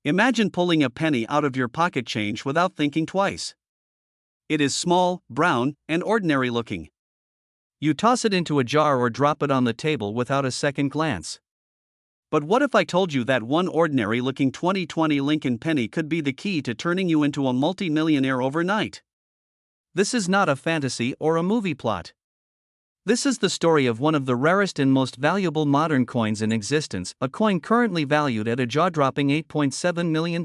Imagine pulling a penny out of your pocket change without thinking twice. It is small, brown, and ordinary looking. You toss it into a jar or drop it on the table without a second glance. But what if I told you that one ordinary looking 2020 Lincoln penny could be the key to turning you into a multi-millionaire overnight? This is not a fantasy or a movie plot. This is the story of one of the rarest and most valuable modern coins in existence, a coin currently valued at a jaw-dropping $8.7 million.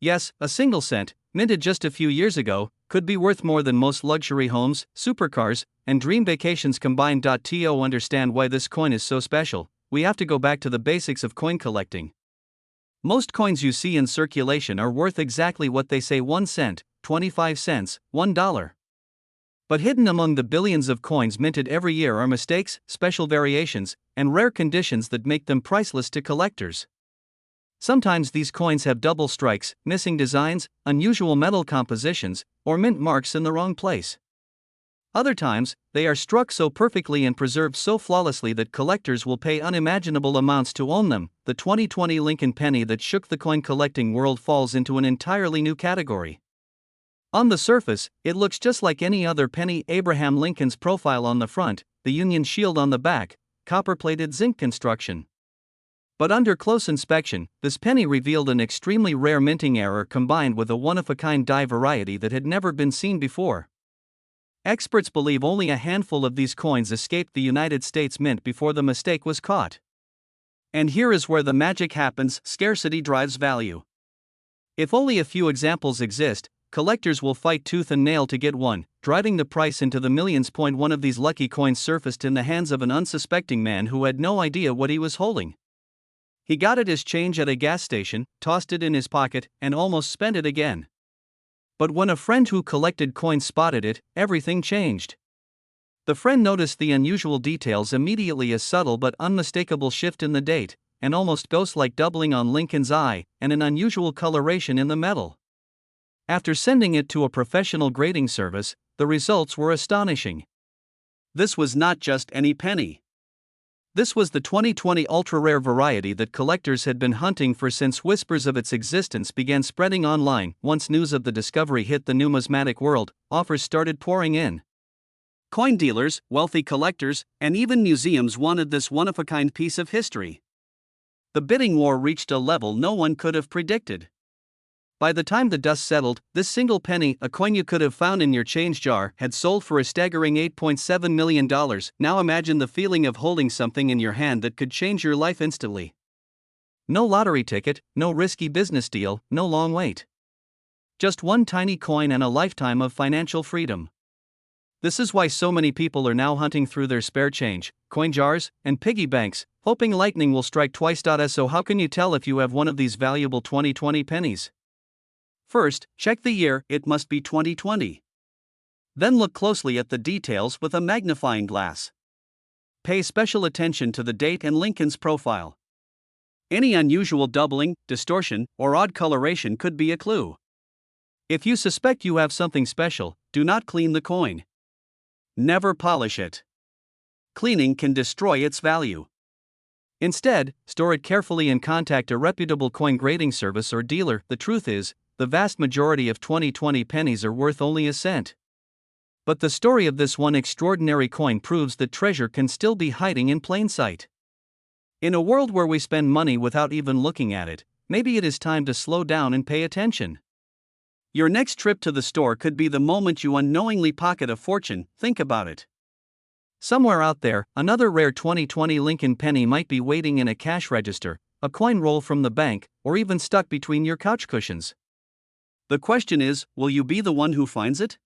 Yes, a single cent, minted just a few years ago, could be worth more than most luxury homes, supercars, and dream vacations combined. To understand why this coin is so special, we have to go back to the basics of coin collecting. Most coins you see in circulation are worth exactly what they say: 1 cent, 25 cents, $1. But hidden among the billions of coins minted every year are mistakes, special variations, and rare conditions that make them priceless to collectors. Sometimes these coins have double strikes, missing designs, unusual metal compositions, or mint marks in the wrong place. Other times, they are struck so perfectly and preserved so flawlessly that collectors will pay unimaginable amounts to own them. The 2020 Lincoln penny that shook the coin collecting world falls into an entirely new category. On the surface, it looks just like any other penny: Abraham Lincoln's profile on the front, the Union shield on the back, copper-plated zinc construction. But under close inspection, this penny revealed an extremely rare minting error combined with a one-of-a-kind die variety that had never been seen before. Experts believe only a handful of these coins escaped the United States Mint before the mistake was caught. And here is where the magic happens: scarcity drives value. If only a few examples exist, collectors will fight tooth and nail to get one, driving the price into the millions. One of these lucky coins surfaced in the hands of an unsuspecting man who had no idea what he was holding. He got it as change at a gas station, tossed it in his pocket, and almost spent it again. But when a friend who collected coins spotted it, everything changed. The friend noticed the unusual details immediately: a subtle but unmistakable shift in the date, an almost ghost-like doubling on Lincoln's eye, and an unusual coloration in the metal. After sending it to a professional grading service, the results were astonishing. This was not just any penny. This was the 2020 ultra-rare variety that collectors had been hunting for since whispers of its existence began spreading online. Once news of the discovery hit the numismatic world, offers started pouring in. Coin dealers, wealthy collectors, and even museums wanted this one-of-a-kind piece of history. The bidding war reached a level no one could have predicted. By the time the dust settled, this single penny, a coin you could have found in your change jar, had sold for a staggering $8.7 million. Now imagine the feeling of holding something in your hand that could change your life instantly. No lottery ticket, no risky business deal, no long wait. Just one tiny coin and a lifetime of financial freedom. This is why so many people are now hunting through their spare change, coin jars, and piggy banks, hoping lightning will strike twice. So how can you tell if you have one of these valuable 2020 pennies? First, check the year: it must be 2020. Then look closely at the details with a magnifying glass. Pay special attention to the date and Lincoln's profile. Any unusual doubling, distortion, or odd coloration could be a clue. If you suspect you have something special, do not clean the coin. Never polish it. Cleaning can destroy its value. Instead, store it carefully and contact a reputable coin grading service or dealer. The truth is, the vast majority of 2020 pennies are worth only a cent. But the story of this one extraordinary coin proves that treasure can still be hiding in plain sight. In a world where we spend money without even looking at it, maybe it is time to slow down and pay attention. Your next trip to the store could be the moment you unknowingly pocket a fortune. Think about it. Somewhere out there, another rare 2020 Lincoln penny might be waiting in a cash register, a coin roll from the bank, or even stuck between your couch cushions. The question is, will you be the one who finds it?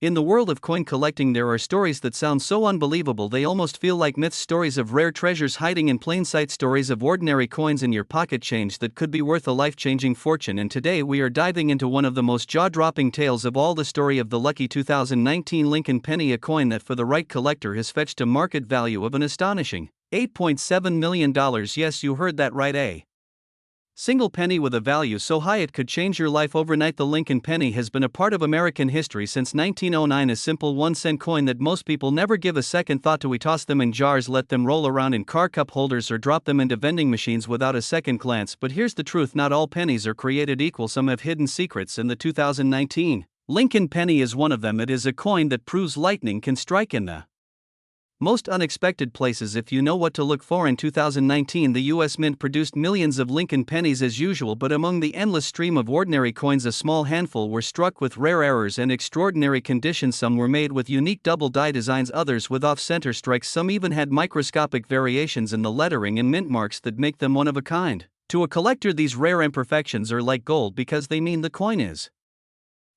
In the world of coin collecting, there are stories that sound so unbelievable they almost feel like myths: stories of rare treasures hiding in plain sight, stories of ordinary coins in your pocket change that could be worth a life-changing fortune. And today we are diving into one of the most jaw-dropping tales of all: the story of the lucky 2019 Lincoln penny, a coin that for the right collector has fetched a market value of an astonishing $8.7 million. Yes, you heard that right, Single penny with a value so high it could change your life overnight. The Lincoln penny has been a part of American history since 1909. A simple 1-cent coin that most people never give a second thought to. We toss them in jars, let them roll around in car cup holders, or drop them into vending machines without a second glance. But here's the truth: not all pennies are created equal. Some have hidden secrets, and the 2019 Lincoln penny is one of them. It is a coin that proves lightning can strike in the most unexpected places if you know what to look for. In 2019, the U.S. Mint produced millions of Lincoln pennies as usual, but among the endless stream of ordinary coins, a small handful were struck with rare errors and extraordinary conditions. Some were made with unique double die designs, others with off-center strikes. Some even had microscopic variations in the lettering and mint marks that make them one of a kind. To a collector, these rare imperfections are like gold because they mean the coin is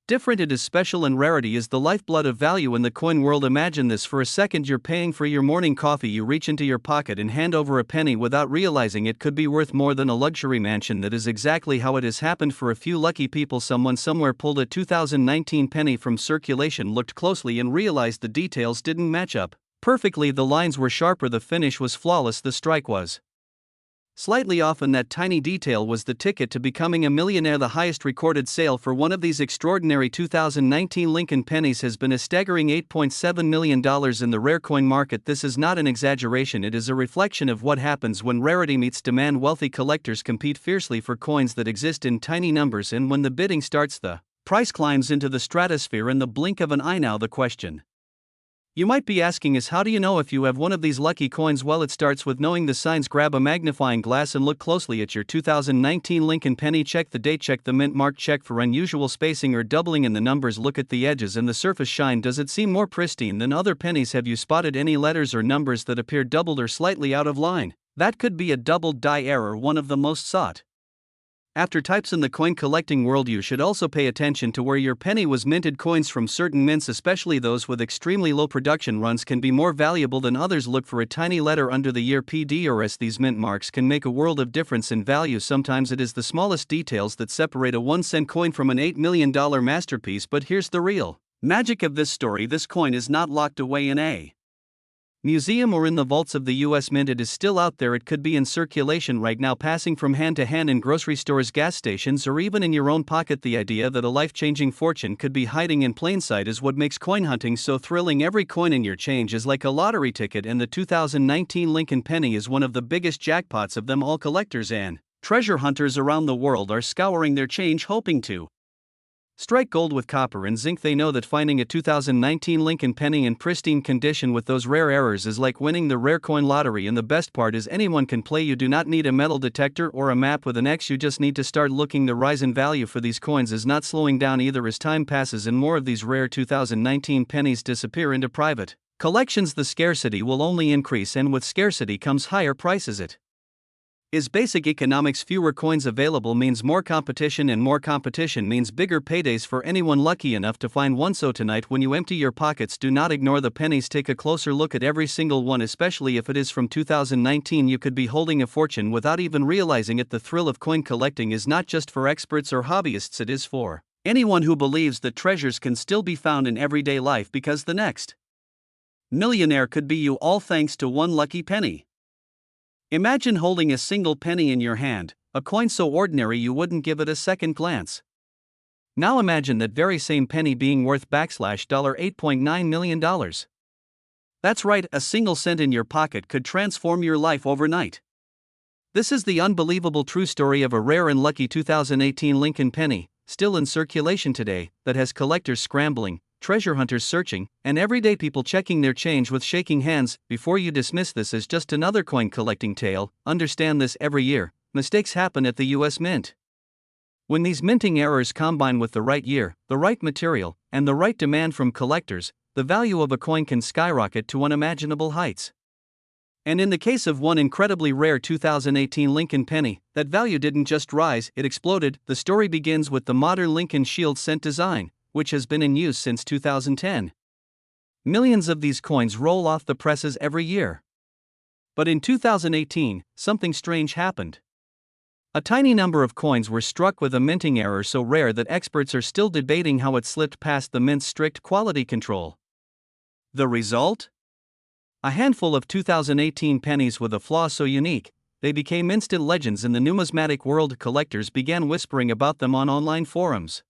different. It is special, and rarity is the lifeblood of value in the coin world. Imagine this for a second: you're paying for your morning coffee, you reach into your pocket and hand over a penny without realizing it could be worth more than a luxury mansion. That is exactly how it has happened for a few lucky people. Someone somewhere pulled a 2019 penny from circulation, looked closely, and realized the details didn't match up perfectly. The lines were sharper, the finish was flawless, the strike was slightly off, and that tiny detail was the ticket to becoming a millionaire. The highest recorded sale for one of these extraordinary 2019 Lincoln pennies has been a staggering $8.7 million in the rare coin market. This is not an exaggeration, it is a reflection of what happens when rarity meets demand. Wealthy collectors compete fiercely for coins that exist in tiny numbers, and when the bidding starts, the price climbs into the stratosphere in the blink of an eye. Now the question you might be asking is, how do you know if you have one of these lucky coins? Well, it starts with knowing the signs. Grab a magnifying glass and look closely at your 2019 Lincoln penny. Check the date, check the mint mark, check for unusual spacing or doubling in the numbers. Look at the edges and the surface shine. Does it seem more pristine than other pennies? Have you spotted any letters or numbers that appear doubled or slightly out of line? That could be a doubled die error, one of the most sought after types in the coin collecting world. You should also pay attention to where your penny was minted. Coins from certain mints, especially those with extremely low production runs, can be more valuable than others. Look for a tiny letter under the year PD or S. These mint marks can make a world of difference in value. Sometimes it is the smallest details that separate a 1-cent coin from an $8 million masterpiece. But here's the real magic of this story: this coin is not locked away in a museum or in the vaults of the U.S. Mint. It is still out there. It could be in circulation right now, passing from hand to hand in grocery stores, gas stations, or even in your own pocket. The idea that a life-changing fortune could be hiding in plain sight is what makes coin hunting so thrilling. Every coin in your change is like a lottery ticket, and the 2019 Lincoln penny is one of the biggest jackpots of them all. Collectors and treasure hunters around the world are scouring their change, hoping to strike gold with copper and zinc. They know that finding a 2019 Lincoln penny in pristine condition with those rare errors is like winning the rare coin lottery, and the best part is anyone can play. You do not need a metal detector or a map with an X, you just need to start looking. The rise in value for these coins is not slowing down either. As time passes and more of these rare 2019 pennies disappear into private collections, the scarcity will only increase, and with scarcity comes higher prices. It is basic economics. Fewer coins available means more competition, and more competition means bigger paydays for anyone lucky enough to find one. So tonight, when you empty your pockets, do not ignore the pennies. Take a closer look at every single one, especially if it is from 2019. You could be holding a fortune without even realizing it. The thrill of coin collecting is not just for experts or hobbyists, it is for anyone who believes that treasures can still be found in everyday life, because the next millionaire could be you, all thanks to one lucky penny. Imagine holding a single penny in your hand, a coin so ordinary you wouldn't give it a second glance. Now imagine that very same penny being worth $8.9 million. That's right, a single cent in your pocket could transform your life overnight. This is the unbelievable true story of a rare and lucky 2018 Lincoln penny, still in circulation today, that has collectors scrambling, treasure hunters searching, and everyday people checking their change with shaking hands. Before you dismiss this as just another coin collecting tale, understand this: every year, mistakes happen at the U.S. Mint. When these minting errors combine with the right year, the right material, and the right demand from collectors, the value of a coin can skyrocket to unimaginable heights. And in the case of one incredibly rare 2018 Lincoln penny, that value didn't just rise, it exploded. The story begins with the modern Lincoln Shield cent design, which has been in use since 2010. Millions of these coins roll off the presses every year. But in 2018, something strange happened. A tiny number of coins were struck with a minting error so rare that experts are still debating how it slipped past the mint's strict quality control. The result? A handful of 2018 pennies with a flaw so unique they became instant legends in the numismatic world. Collectors began whispering about them on online forums.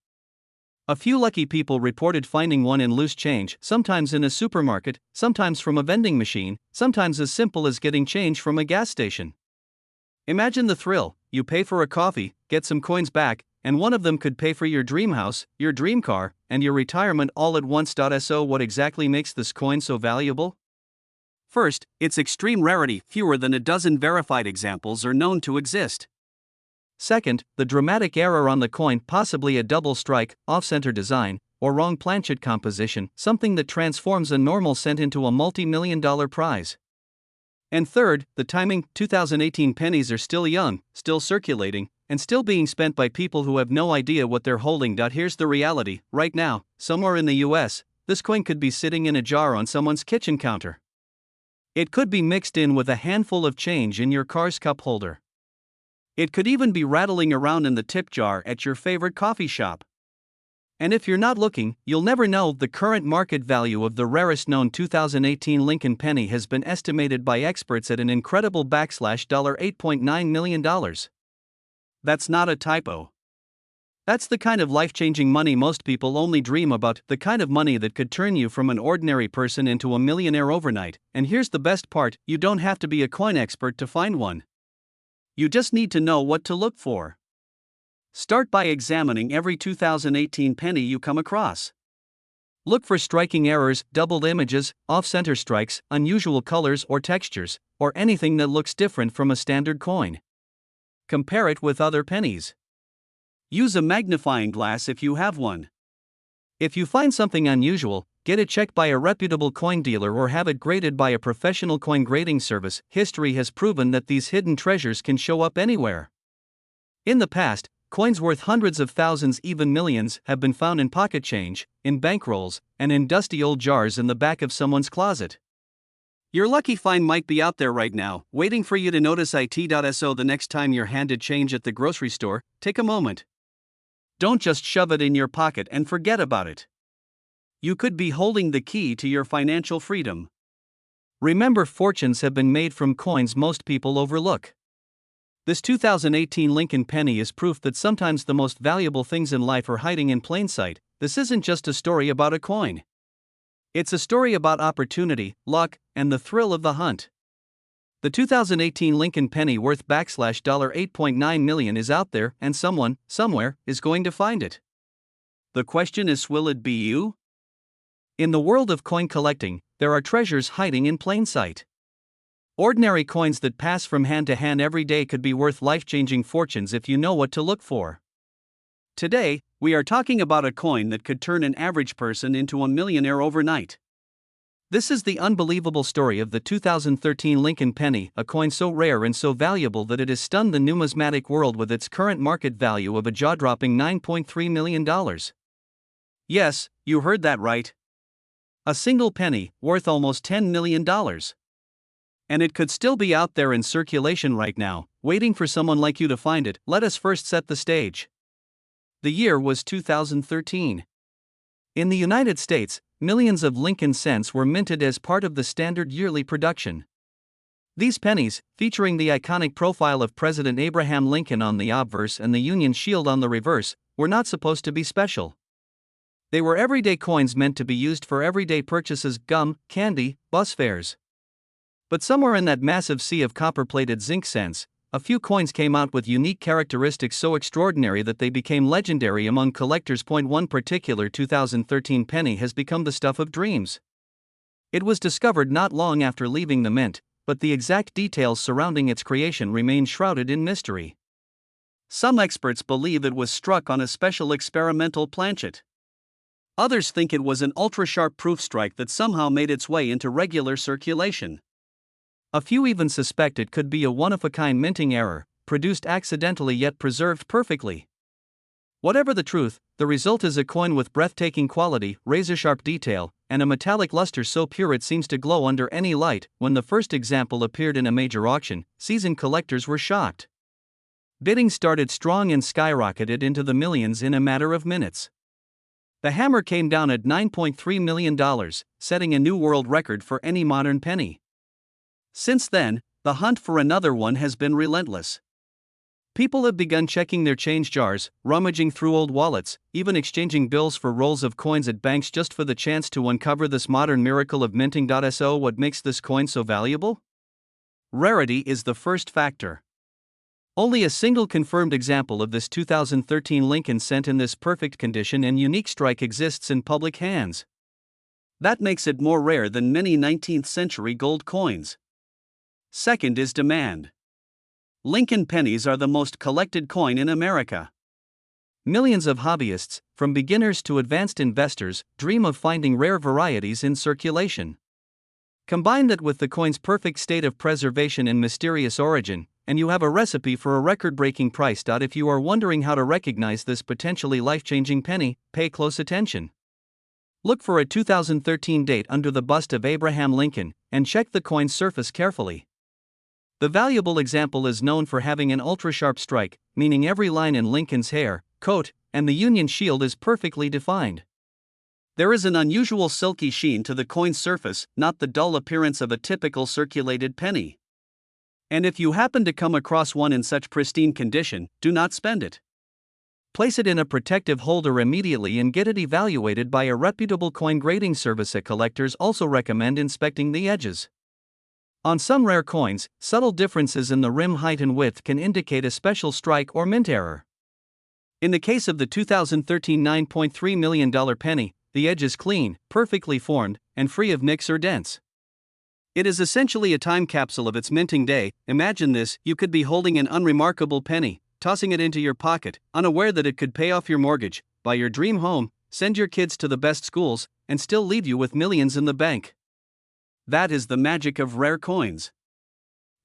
A few lucky people reported finding one in loose change, sometimes in a supermarket, sometimes from a vending machine, sometimes as simple as getting change from a gas station. Imagine the thrill: you pay for a coffee, get some coins back, and one of them could pay for your dream house, your dream car, and your retirement all at once. So, what exactly makes this coin so valuable? First, its extreme rarity. Fewer than a dozen verified examples are known to exist. Second, the dramatic error on the coin, possibly a double strike, off-center design, or wrong planchet composition, something that transforms a normal cent into a multi-million-dollar prize. And third, the timing. 2018 pennies are still young, still circulating, and still being spent by people who have no idea what they're holding. Here's the reality: right now, somewhere in the US, this coin could be sitting in a jar on someone's kitchen counter. It could be mixed in with a handful of change in your car's cup holder. It could even be rattling around in the tip jar at your favorite coffee shop. And if you're not looking, you'll never know. The current market value of the rarest known 2018 Lincoln penny has been estimated by experts at an incredible $8.9 million. That's not a typo. That's the kind of life-changing money most people only dream about, the kind of money that could turn you from an ordinary person into a millionaire overnight. And here's the best part: you don't have to be a coin expert to find one. You just need to know what to look for. Start by examining every 2018 penny you come across. Look for striking errors, doubled images, off-center strikes, unusual colors or textures, or anything that looks different from a standard coin. Compare it with other pennies. Use a magnifying glass if you have one. If you find something unusual, get it checked by a reputable coin dealer or have it graded by a professional coin grading service. History has proven that these hidden treasures can show up anywhere. In the past, coins worth hundreds of thousands, even millions, have been found in pocket change, in bankrolls, and in dusty old jars in the back of someone's closet. Your lucky find might be out there right now, waiting for you to notice. So the next time you're handed change at the grocery store, take a moment. Don't just shove it in your pocket and forget about it. You could be holding the key to your financial freedom. Remember, fortunes have been made from coins most people overlook. This 2018 Lincoln penny is proof that sometimes the most valuable things in life are hiding in plain sight. This isn't just a story about a coin. It's a story about opportunity, luck, and the thrill of the hunt. The 2018 Lincoln penny worth $8.9 million is out there, and someone, somewhere, is going to find it. The question is, will it be you? In the world of coin collecting, there are treasures hiding in plain sight. Ordinary coins that pass from hand to hand every day could be worth life-changing fortunes if you know what to look for. Today, we are talking about a coin that could turn an average person into a millionaire overnight. This is the unbelievable story of the 2013 Lincoln penny, a coin so rare and so valuable that it has stunned the numismatic world with its current market value of a jaw-dropping $9.3 million. Yes, you heard that right. A single penny, worth almost $10 million. And it could still be out there in circulation right now, waiting for someone like you to find it. Let us first set the stage. The year was 2013. In the United States, millions of Lincoln cents were minted as part of the standard yearly production. These pennies, featuring the iconic profile of President Abraham Lincoln on the obverse and the Union Shield on the reverse, were not supposed to be special. They were everyday coins meant to be used for everyday purchases: gum, candy, bus fares. But somewhere in that massive sea of copper-plated zinc cents, a few coins came out with unique characteristics so extraordinary that they became legendary among collectors. One particular 2013 penny has become the stuff of dreams. It was discovered not long after leaving the mint, but the exact details surrounding its creation remain shrouded in mystery. Some experts believe it was struck on a special experimental planchet. Others think it was an ultra-sharp proof strike that somehow made its way into regular circulation. A few even suspect it could be a one-of-a-kind minting error, produced accidentally yet preserved perfectly. Whatever the truth, the result is a coin with breathtaking quality, razor-sharp detail, and a metallic luster so pure it seems to glow under any light. When the first example appeared in a major auction, seasoned collectors were shocked. Bidding started strong and skyrocketed into the millions in a matter of minutes. The hammer came down at $9.3 million, setting a new world record for any modern penny. Since then, the hunt for another one has been relentless. People have begun checking their change jars, rummaging through old wallets, even exchanging bills for rolls of coins at banks just for the chance to uncover this modern miracle of minting. So, what makes this coin so valuable? Rarity is the first factor. Only a single confirmed example of this 2013 Lincoln cent in this perfect condition and unique strike exists in public hands. That makes it more rare than many 19th century gold coins. Second is demand. Lincoln pennies are the most collected coin in America. Millions of hobbyists, from beginners to advanced investors, dream of finding rare varieties in circulation. Combine that with the coin's perfect state of preservation and mysterious origin, and you have a recipe for a record-breaking price. If you are wondering how to recognize this potentially life-changing penny, pay close attention. Look for a 2013 date under the bust of Abraham Lincoln, and check the coin's surface carefully. The valuable example is known for having an ultra-sharp strike, meaning every line in Lincoln's hair, coat, and the Union shield is perfectly defined. There is an unusual silky sheen to the coin's surface, not the dull appearance of a typical circulated penny. And if you happen to come across one in such pristine condition, do not spend it. Place it in a protective holder immediately and get it evaluated by a reputable coin grading service. Collectors also recommend inspecting the edges. On some rare coins, subtle differences in the rim height and width can indicate a special strike or mint error. In the case of the 2013 $9.3 million penny, the edge is clean, perfectly formed, and free of nicks or dents. It is essentially a time capsule of its minting day. Imagine this: you could be holding an unremarkable penny, tossing it into your pocket, unaware that it could pay off your mortgage, buy your dream home, send your kids to the best schools, and still leave you with millions in the bank. That is the magic of rare coins.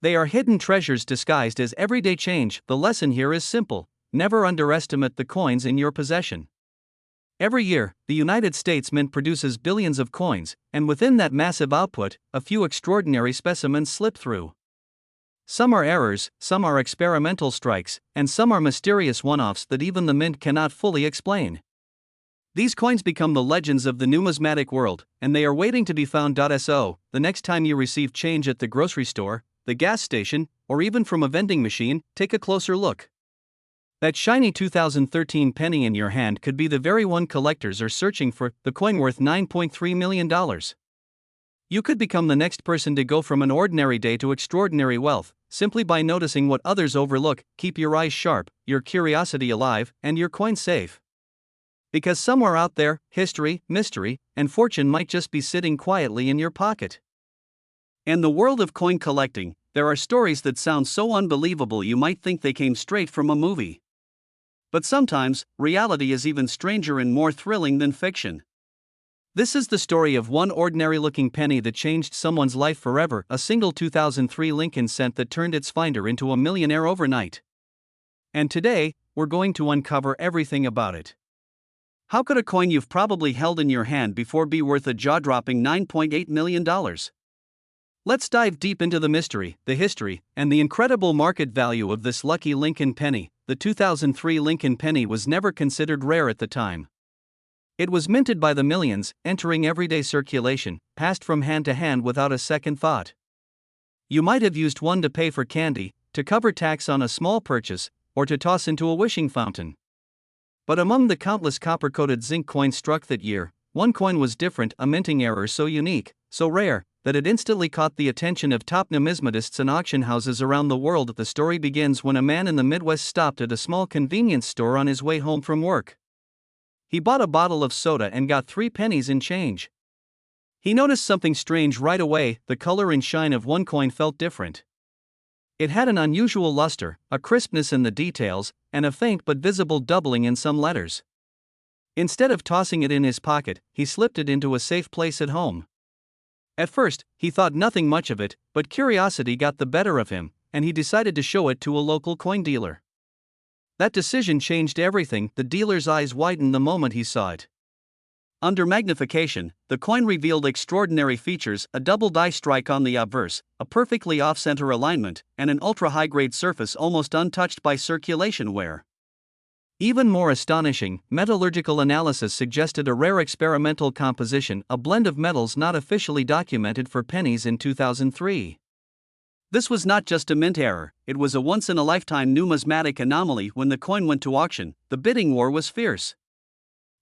They are hidden treasures disguised as everyday change. The lesson here is simple: never underestimate the coins in your possession. Every year, the United States Mint produces billions of coins, and within that massive output, a few extraordinary specimens slip through. Some are errors, some are experimental strikes, and some are mysterious one-offs that even the Mint cannot fully explain. These coins become the legends of the numismatic world, and they are waiting to be found. So, the next time you receive change at the grocery store, the gas station, or even from a vending machine, take a closer look. That shiny 2013 penny in your hand could be the very one collectors are searching for, the coin worth $9.3 million. You could become the next person to go from an ordinary day to extraordinary wealth, simply by noticing what others overlook. Keep your eyes sharp, your curiosity alive, and your coin safe. Because somewhere out there, history, mystery, and fortune might just be sitting quietly in your pocket. In the world of coin collecting, there are stories that sound so unbelievable you might think they came straight from a movie. But sometimes, reality is even stranger and more thrilling than fiction. This is the story of one ordinary-looking penny that changed someone's life forever, a single 2003 Lincoln cent that turned its finder into a millionaire overnight. And today, we're going to uncover everything about it. How could a coin you've probably held in your hand before be worth a jaw-dropping $9.8 million? Let's dive deep into the mystery, the history, and the incredible market value of this lucky Lincoln penny. The 2003 Lincoln penny was never considered rare at the time. It was minted by the millions, entering everyday circulation, passed from hand to hand without a second thought. You might have used one to pay for candy, to cover tax on a small purchase, or to toss into a wishing fountain. But among the countless copper-coated zinc coins struck that year, one coin was different, a minting error so unique, so rare, that it instantly caught the attention of top numismatists and auction houses around the world. The story begins when a man in the Midwest stopped at a small convenience store on his way home from work. He bought a bottle of soda and got 3 pennies in change. He noticed something strange right away: the color and shine of one coin felt different. It had an unusual luster, a crispness in the details, and a faint but visible doubling in some letters. Instead of tossing it in his pocket, he slipped it into a safe place at home. At first, he thought nothing much of it, but curiosity got the better of him, and he decided to show it to a local coin dealer. That decision changed everything. The dealer's eyes widened the moment he saw it. Under magnification, the coin revealed extraordinary features: a double die strike on the obverse, a perfectly off-center alignment, and an ultra-high-grade surface almost untouched by circulation wear. Even more astonishing, metallurgical analysis suggested a rare experimental composition, a blend of metals not officially documented for pennies in 2003. This was not just a mint error, it was a once-in-a-lifetime numismatic anomaly. When the coin went to auction, the bidding war was fierce.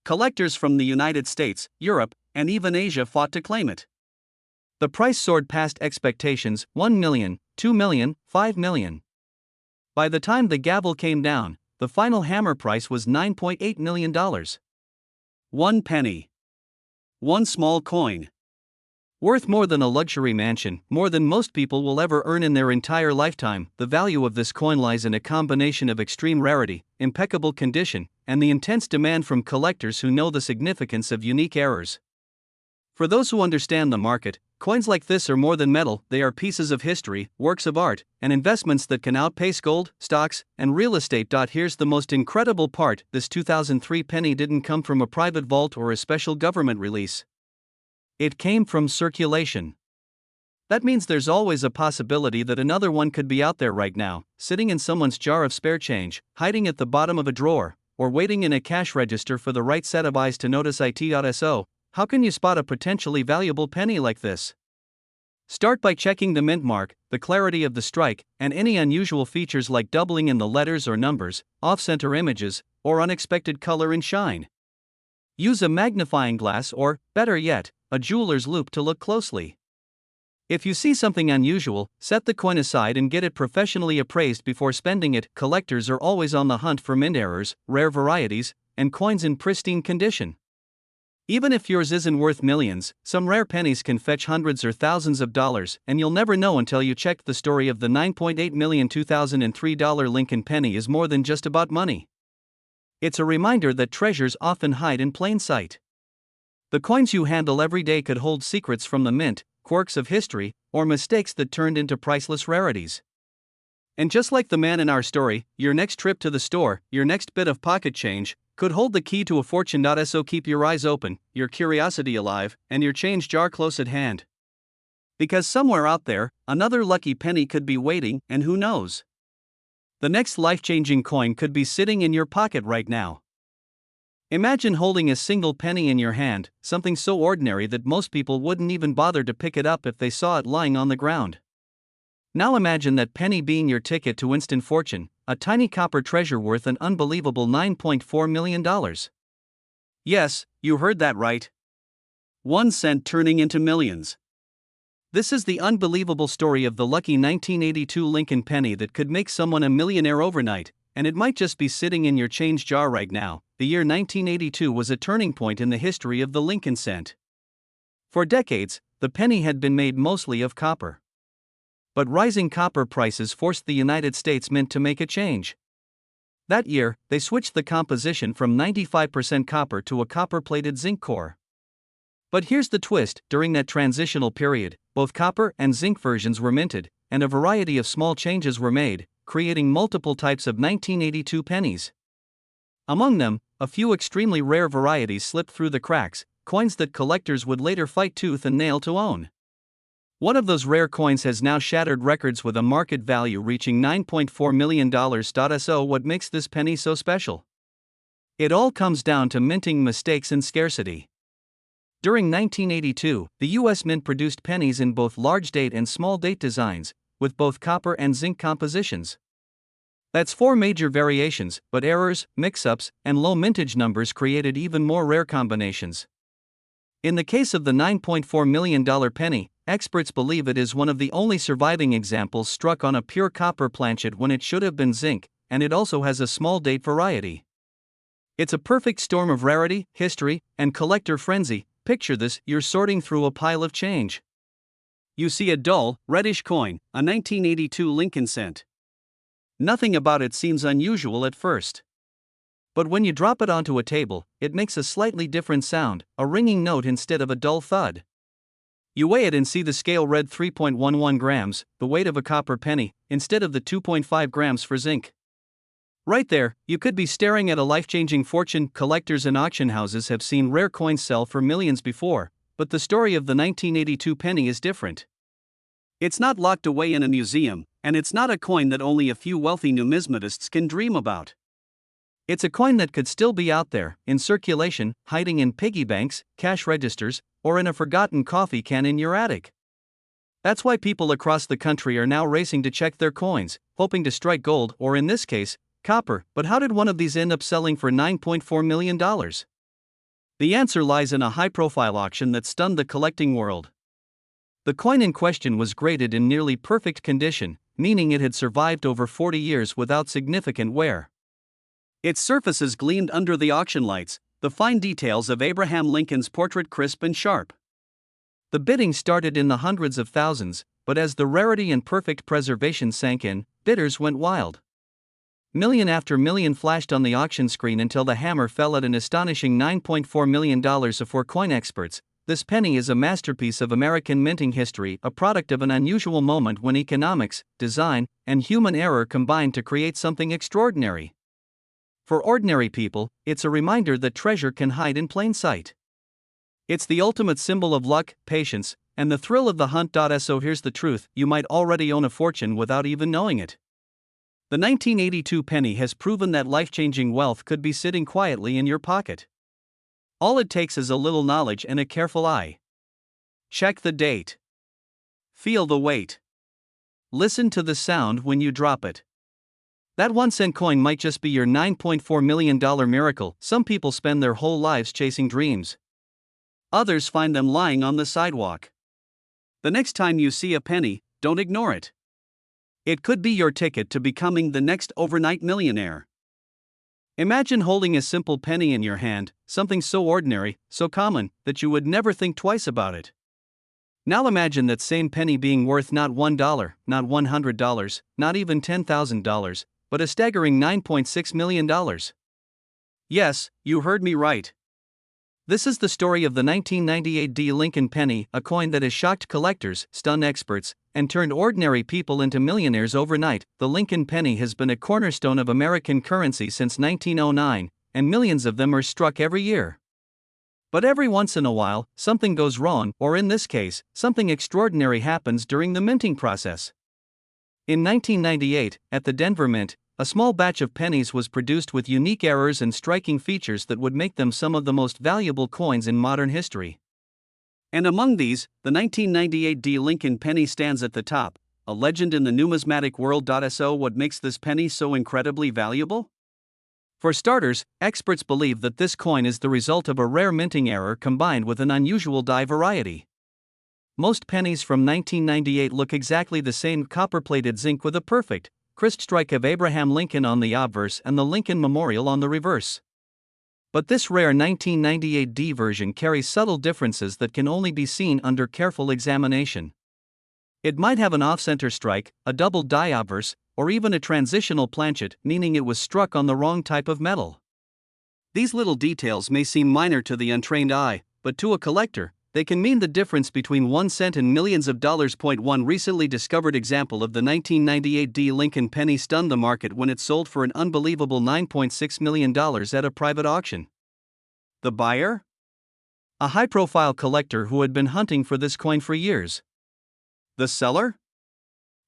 Collectors from the United States, Europe, and even Asia fought to claim it. The price soared past expectations: 1 million, 2 million, 5 million. By the time the gavel came down, the final hammer price was $9.8 million. 1 penny. One small coin. Worth more than a luxury mansion, more than most people will ever earn in their entire lifetime. The value of this coin lies in a combination of extreme rarity, impeccable condition, and the intense demand from collectors who know the significance of unique errors. For those who understand the market, coins like this are more than metal, they are pieces of history, works of art, and investments that can outpace gold, stocks, and real estate. Here's the most incredible part: this 2003 penny didn't come from a private vault or a special government release. It came from circulation. That means there's always a possibility that another one could be out there right now, sitting in someone's jar of spare change, hiding at the bottom of a drawer, or waiting in a cash register for the right set of eyes to notice it. So, how can you spot a potentially valuable penny like this? Start by checking the mint mark, the clarity of the strike, and any unusual features like doubling in the letters or numbers, off-center images, or unexpected color and shine. Use a magnifying glass or, better yet, a jeweler's loupe to look closely. If you see something unusual, set the coin aside and get it professionally appraised before spending it. Collectors are always on the hunt for mint errors, rare varieties, and coins in pristine condition. Even if yours isn't worth millions, some rare pennies can fetch hundreds or thousands of dollars, and you'll never know until you check. The story of the $9.8 million 2003 Lincoln penny is more than just about money. It's a reminder that treasures often hide in plain sight. The coins you handle every day could hold secrets from the mint, quirks of history, or mistakes that turned into priceless rarities. And just like the man in our story, your next trip to the store, your next bit of pocket change, could hold the key to a fortune. So keep your eyes open, your curiosity alive, and your change jar close at hand. Because somewhere out there, another lucky penny could be waiting, and who knows? The next life-changing coin could be sitting in your pocket right now. Imagine holding a single penny in your hand, something so ordinary that most people wouldn't even bother to pick it up if they saw it lying on the ground. Now imagine that penny being your ticket to instant fortune, a tiny copper treasure worth an unbelievable $9.4 million. Yes, you heard that right. 1 cent turning into millions. This is the unbelievable story of the lucky 1982 Lincoln penny that could make someone a millionaire overnight, and it might just be sitting in your change jar right now. The year 1982 was a turning point in the history of the Lincoln cent. For decades, the penny had been made mostly of copper. But rising copper prices forced the United States Mint to make a change. That year, they switched the composition from 95% copper to a copper-plated zinc core. But here's the twist: during that transitional period, both copper and zinc versions were minted, and a variety of small changes were made, creating multiple types of 1982 pennies. Among them, a few extremely rare varieties slipped through the cracks, coins that collectors would later fight tooth and nail to own. One of those rare coins has now shattered records with a market value reaching $9.4 million. So what makes this penny so special? It all comes down to minting mistakes and scarcity. During 1982, the U.S. Mint produced pennies in both large date and small date designs, with both copper and zinc compositions. That's 4 major variations, but errors, mix-ups, and low mintage numbers created even more rare combinations. In the case of the $9.4 million penny, experts believe it is one of the only surviving examples struck on a pure copper planchet when it should have been zinc, and it also has a small date variety. It's a perfect storm of rarity, history, and collector frenzy. Picture this: you're sorting through a pile of change. You see a dull, reddish coin, a 1982 Lincoln cent. Nothing about it seems unusual at first. But when you drop it onto a table, it makes a slightly different sound, a ringing note instead of a dull thud. You weigh it and see the scale read 3.11 grams, the weight of a copper penny, instead of the 2.5 grams for zinc. Right there, you could be staring at a life-changing fortune. Collectors and auction houses have seen rare coins sell for millions before, but the story of the 1982 penny is different. It's not locked away in a museum, and it's not a coin that only a few wealthy numismatists can dream about. It's a coin that could still be out there, in circulation, hiding in piggy banks, cash registers, or in a forgotten coffee can in your attic. That's why people across the country are now racing to check their coins, hoping to strike gold or, in this case, copper. But how did one of these end up selling for $9.4 million? The answer lies in a high-profile auction that stunned the collecting world. The coin in question was graded in nearly perfect condition, meaning it had survived over 40 years without significant wear. Its surfaces gleamed under the auction lights, the fine details of Abraham Lincoln's portrait crisp and sharp. The bidding started in the hundreds of thousands, but as the rarity and perfect preservation sank in, bidders went wild. Million after million flashed on the auction screen until the hammer fell at an astonishing $9.4 million. For coin experts, this penny is a masterpiece of American minting history, a product of an unusual moment when economics, design, and human error combined to create something extraordinary. For ordinary people, it's a reminder that treasure can hide in plain sight. It's the ultimate symbol of luck, patience, and the thrill of the hunt. So here's the truth: you might already own a fortune without even knowing it. The 1982 penny has proven that life-changing wealth could be sitting quietly in your pocket. All it takes is a little knowledge and a careful eye. Check the date. Feel the weight. Listen to the sound when you drop it. That 1-cent coin might just be your $9.4 million miracle. Some people spend their whole lives chasing dreams. Others find them lying on the sidewalk. The next time you see a penny, don't ignore it. It could be your ticket to becoming the next overnight millionaire. Imagine holding a simple penny in your hand, something so ordinary, so common, that you would never think twice about it. Now imagine that same penny being worth not $1, not $100, not even $10,000, but a staggering $9.6 million. Yes, you heard me right. This is the story of the 1998 D. Lincoln penny, a coin that has shocked collectors, stunned experts, and turned ordinary people into millionaires overnight. The Lincoln penny has been a cornerstone of American currency since 1909, and millions of them are struck every year. But every once in a while, something goes wrong, or in this case, something extraordinary happens during the minting process. In 1998, at the Denver Mint, a small batch of pennies was produced with unique errors and striking features that would make them some of the most valuable coins in modern history. And among these, the 1998 D. Lincoln penny stands at the top, a legend in the numismatic world. So what makes this penny so incredibly valuable? For starters, experts believe that this coin is the result of a rare minting error combined with an unusual die variety. Most pennies from 1998 look exactly the same: copper-plated zinc with a perfect, crisp strike of Abraham Lincoln on the obverse and the Lincoln Memorial on the reverse. But this rare 1998 D version carries subtle differences that can only be seen under careful examination. It might have an off-center strike, a double die obverse, or even a transitional planchet, meaning it was struck on the wrong type of metal. These little details may seem minor to the untrained eye, but to a collector, they can mean the difference between 1 cent and millions of dollars. One recently discovered example of the 1998 D. Lincoln penny stunned the market when it sold for an unbelievable $9.6 million at a private auction. The buyer? A high-profile collector who had been hunting for this coin for years. The seller?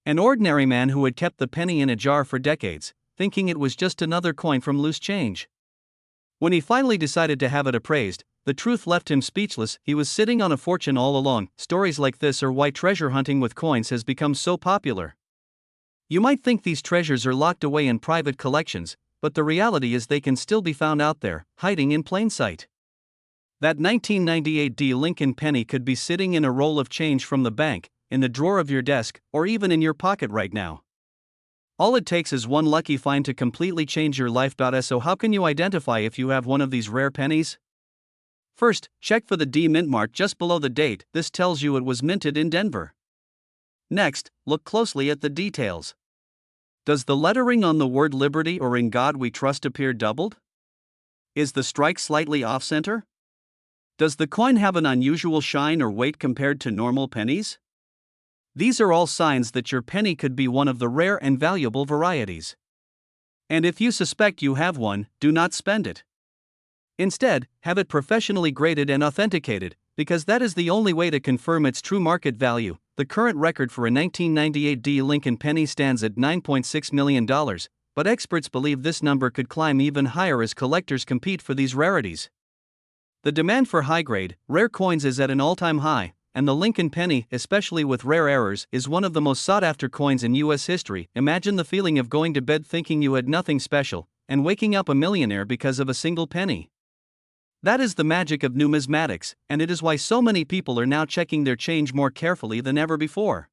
An ordinary man who had kept the penny in a jar for decades, thinking it was just another coin from loose change. When he finally decided to have it appraised, the truth left him speechless. He was sitting on a fortune all along. Stories like this are why treasure hunting with coins has become so popular. You might think these treasures are locked away in private collections, but the reality is they can still be found out there, hiding in plain sight. That 1998 D. Lincoln penny could be sitting in a roll of change from the bank, in the drawer of your desk, or even in your pocket right now. All it takes is one lucky find to completely change your life. So how can you identify if you have one of these rare pennies? First, check for the D mint mark just below the date. This tells you it was minted in Denver. Next, look closely at the details. Does the lettering on the word Liberty or In God We Trust appear doubled? Is the strike slightly off-center? Does the coin have an unusual shine or weight compared to normal pennies? These are all signs that your penny could be one of the rare and valuable varieties. And if you suspect you have one, do not spend it. Instead, have it professionally graded and authenticated, because that is the only way to confirm its true market value. The current record for a 1998 D. Lincoln penny stands at $9.6 million, but experts believe this number could climb even higher as collectors compete for these rarities. The demand for high-grade, rare coins is at an all-time high, and the Lincoln penny, especially with rare errors, is one of the most sought-after coins in US history. Imagine the feeling of going to bed thinking you had nothing special, and waking up a millionaire because of a single penny. That is the magic of numismatics, and it is why so many people are now checking their change more carefully than ever before.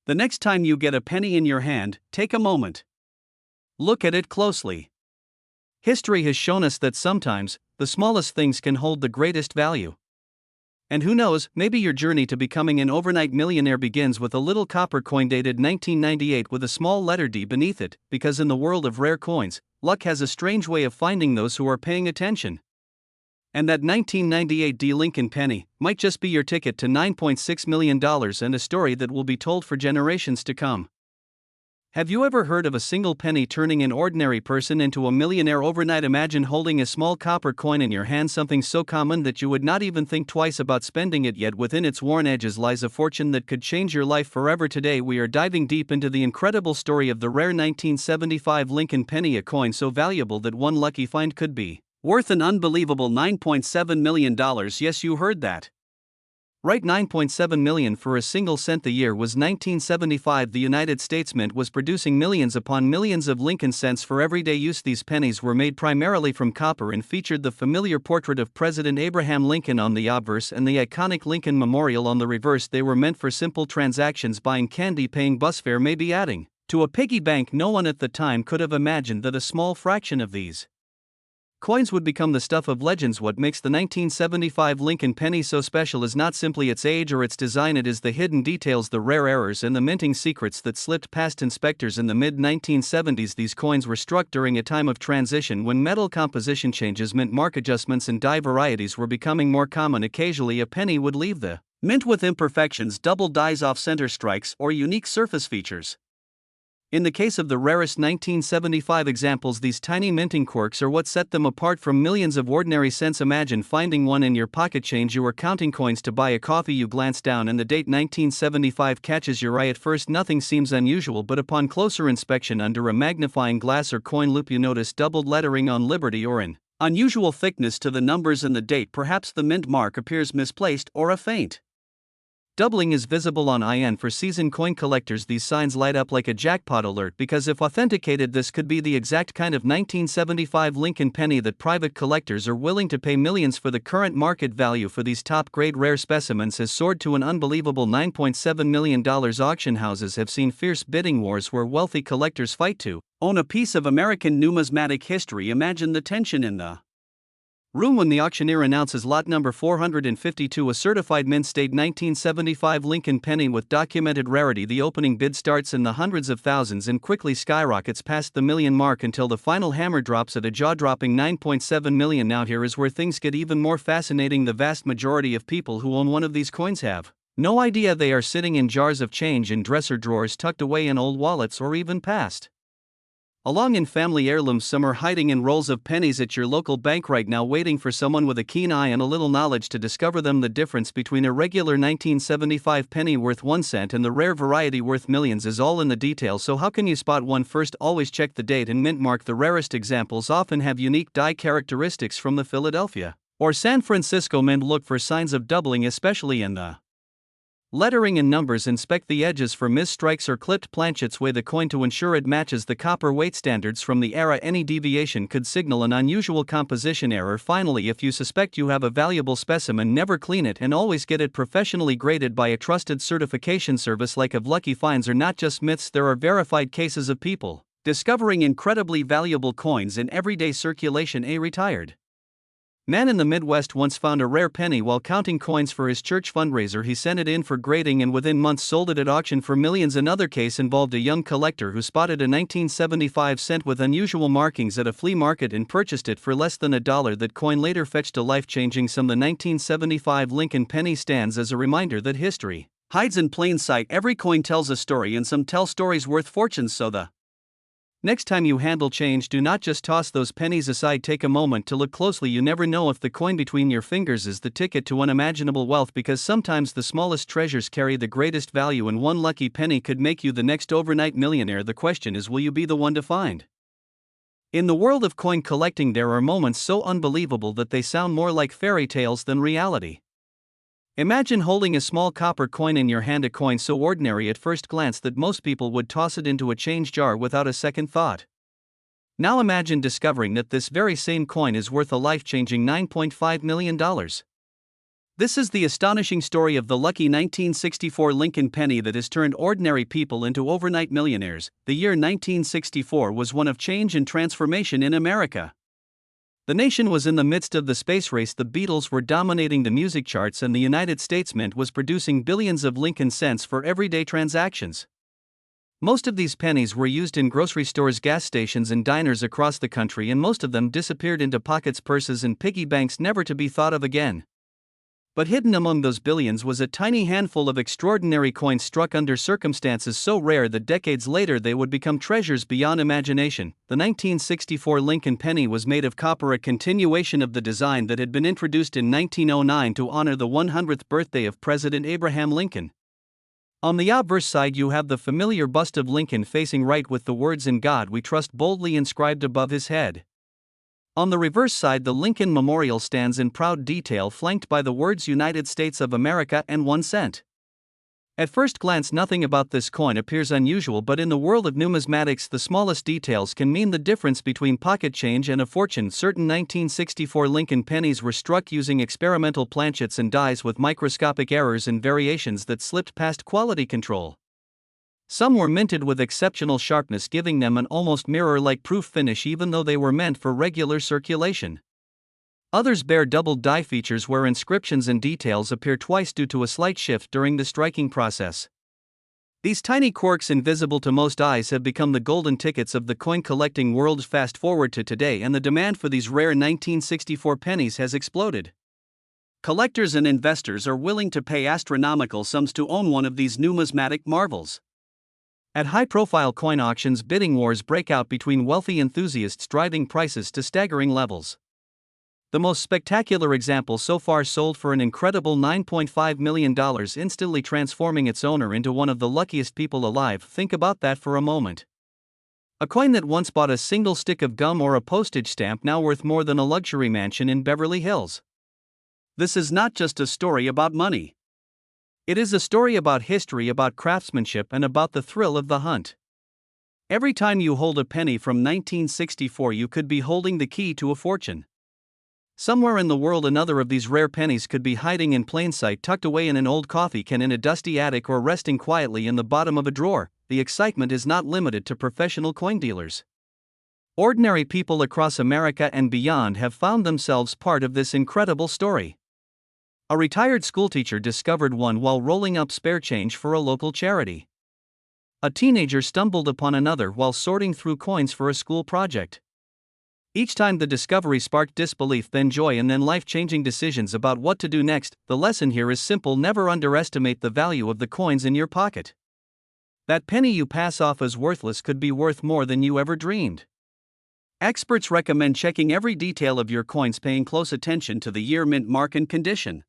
The next time you get a penny in your hand, take a moment. Look at it closely. History has shown us that sometimes, the smallest things can hold the greatest value. And who knows, maybe your journey to becoming an overnight millionaire begins with a little copper coin dated 1998 with a small letter D beneath it, because in the world of rare coins, luck has a strange way of finding those who are paying attention. And that 1998 D Lincoln penny might just be your ticket to $9.6 million and a story that will be told for generations to come. Have you ever heard of a single penny turning an ordinary person into a millionaire overnight? Imagine holding a small copper coin in your hand, something so common that you would not even think twice about spending it, yet within its worn edges lies a fortune that could change your life forever. Today we are diving deep into the incredible story of the rare 1975 Lincoln penny, a coin so valuable that one lucky find could be worth an unbelievable $9.7 million. Yes, you heard that. Right, $9.7 million for a single cent. The year was 1975. The United States Mint was producing millions upon millions of Lincoln cents for everyday use. These pennies were made primarily from copper and featured the familiar portrait of President Abraham Lincoln on the obverse and the iconic Lincoln Memorial on the reverse. They were meant for simple transactions, buying candy, paying bus fare, maybe adding to a piggy bank. No one at the time could have imagined that a small fraction of these coins would become the stuff of legends. What makes the 1975 Lincoln penny so special is not simply its age or its design, it is the hidden details, the rare errors, and the minting secrets that slipped past inspectors in the mid-1970s. These coins were struck during a time of transition when metal composition changes meant mark adjustments and die varieties were becoming more common. Occasionally a penny would leave the mint with imperfections, double dies, off-center strikes, or unique surface features. In the case of the rarest 1975 examples, these tiny minting quirks are what set them apart from millions of ordinary cents. Imagine finding one in your pocket change. You were counting coins to buy a coffee. You glance down and the date 1975 catches your eye. At first nothing seems unusual, but upon closer inspection under a magnifying glass or coin loupe you notice doubled lettering on Liberty or an unusual thickness to the numbers and the date. Perhaps the mint mark appears misplaced or a faint doubling is visible on IN. For seasoned coin collectors, these signs light up like a jackpot alert, because if authenticated, this could be the exact kind of 1975 Lincoln penny that private collectors are willing to pay millions for. The current market value for these top-grade rare specimens has soared to an unbelievable $9.7 million. Auction houses have seen fierce bidding wars where wealthy collectors fight to own a piece of American numismatic history. Imagine the tension in the room when the auctioneer announces lot number 452, a certified mint state 1975 Lincoln penny with documented rarity. The opening bid starts in the hundreds of thousands and quickly skyrockets past the million mark until the final hammer drops at a jaw-dropping $9.7 million. Now here is where things get even more fascinating. The vast majority of people who own one of these coins have no idea they are sitting in jars of change in dresser drawers, tucked away in old wallets, or even passed along in family heirlooms. Some are hiding in rolls of pennies at your local bank right now, waiting for someone with a keen eye and a little knowledge to discover them. The difference between a regular 1975 penny worth 1 cent and the rare variety worth millions is all in the details. So how can you spot one? First, always check the date and mint mark. The rarest examples often have unique die characteristics from the Philadelphia or San Francisco Mint. Look for signs of doubling, especially in the lettering and numbers. Inspect the edges for missed strikes or clipped planchets. Weigh the coin to ensure it matches the copper weight standards from the era. Any deviation could signal an unusual composition error. Finally, if you suspect you have a valuable specimen, never clean it and always get it professionally graded by a trusted certification service. Like of lucky finds are not just myths, there are verified cases of people discovering incredibly valuable coins in everyday circulation. A retired man in the Midwest once found a rare penny while counting coins for his church fundraiser. He sent it in for grading and within months sold it at auction for millions. Another case involved a young collector who spotted a 1975 cent with unusual markings at a flea market and purchased it for less than $1. That coin later fetched a life-changing sum. The 1975 Lincoln penny stands as a reminder that history hides in plain sight. Every coin tells a story, and some tell stories worth fortunes. So the next time you handle change, do not just toss those pennies aside. Take a moment to look closely. You never know if the coin between your fingers is the ticket to unimaginable wealth, because sometimes the smallest treasures carry the greatest value, and one lucky penny could make you the next overnight millionaire. The question is, will you be the one to find? In the world of coin collecting, there are moments so unbelievable that they sound more like fairy tales than reality. Imagine holding a small copper coin in your hand, a coin so ordinary at first glance that most people would toss it into a change jar without a second thought. Now imagine discovering that this very same coin is worth a life-changing $9.5 million. This is the astonishing story of the lucky 1964 Lincoln penny that has turned ordinary people into overnight millionaires. The year 1964 was one of change and transformation in America. The nation was in the midst of the space race, the Beatles were dominating the music charts, and the United States Mint was producing billions of Lincoln cents for everyday transactions. Most of these pennies were used in grocery stores, gas stations, and diners across the country, and most of them disappeared into pockets, purses, and piggy banks, never to be thought of again. But hidden among those billions was a tiny handful of extraordinary coins struck under circumstances so rare that decades later they would become treasures beyond imagination. The 1964 Lincoln penny was made of copper, a continuation of the design that had been introduced in 1909 to honor the 100th birthday of President Abraham Lincoln. On the obverse side you have the familiar bust of Lincoln facing right with the words "In God We Trust" boldly inscribed above his head. On the reverse side the Lincoln Memorial stands in proud detail, flanked by the words "United States of America" and 1 cent. At first glance nothing about this coin appears unusual, but in the world of numismatics the smallest details can mean the difference between pocket change and a fortune. Certain 1964 Lincoln pennies were struck using experimental planchets and dies with microscopic errors and variations that slipped past quality control. Some were minted with exceptional sharpness, giving them an almost mirror-like proof finish even though they were meant for regular circulation. Others bear doubled die features where inscriptions and details appear twice due to a slight shift during the striking process. These tiny quirks, invisible to most eyes, have become the golden tickets of the coin collecting world. Fast forward to today and the demand for these rare 1964 pennies has exploded. Collectors and investors are willing to pay astronomical sums to own one of these numismatic marvels. At high-profile coin auctions, bidding wars break out between wealthy enthusiasts, driving prices to staggering levels. The most spectacular example so far sold for an incredible $9.5 million, instantly transforming its owner into one of the luckiest people alive. Think about that for a moment. A coin that once bought a single stick of gum or a postage stamp, now worth more than a luxury mansion in Beverly Hills. This is not just a story about money. It is a story about history, about craftsmanship, and about the thrill of the hunt. Every time you hold a penny from 1964, you could be holding the key to a fortune. Somewhere in the world, another of these rare pennies could be hiding in plain sight, tucked away in an old coffee can, in a dusty attic, or resting quietly in the bottom of a drawer. The excitement is not limited to professional coin dealers. Ordinary people across America and beyond have found themselves part of this incredible story. A retired schoolteacher discovered one while rolling up spare change for a local charity. A teenager stumbled upon another while sorting through coins for a school project. Each time the discovery sparked disbelief, then joy, and then life-changing decisions about what to do next. The lesson here is simple: never underestimate the value of the coins in your pocket. That penny you pass off as worthless could be worth more than you ever dreamed. Experts recommend checking every detail of your coins, paying close attention to the year, mint, mark, and condition.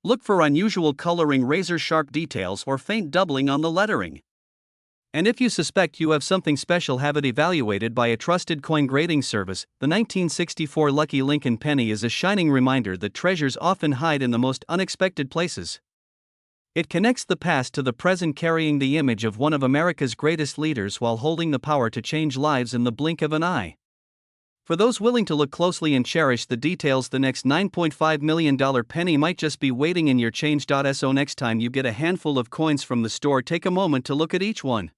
Look for unusual coloring, razor-sharp details, or faint doubling on the lettering. And if you suspect you have something special, have it evaluated by a trusted coin grading service. The 1964 Lucky Lincoln penny is a shining reminder that treasures often hide in the most unexpected places. It connects the past to the present, carrying the image of one of America's greatest leaders while holding the power to change lives in the blink of an eye. For those willing to look closely and cherish the details, the next $9.5 million penny might just be waiting in your change.so. Next time you get a handful of coins from the store, take a moment to look at each one.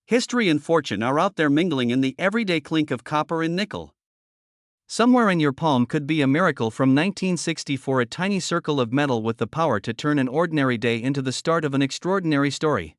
History and fortune are out there mingling in the everyday clink of copper and nickel. Somewhere in your palm could be a miracle from 1964, a tiny circle of metal with the power to turn an ordinary day into the start of an extraordinary story.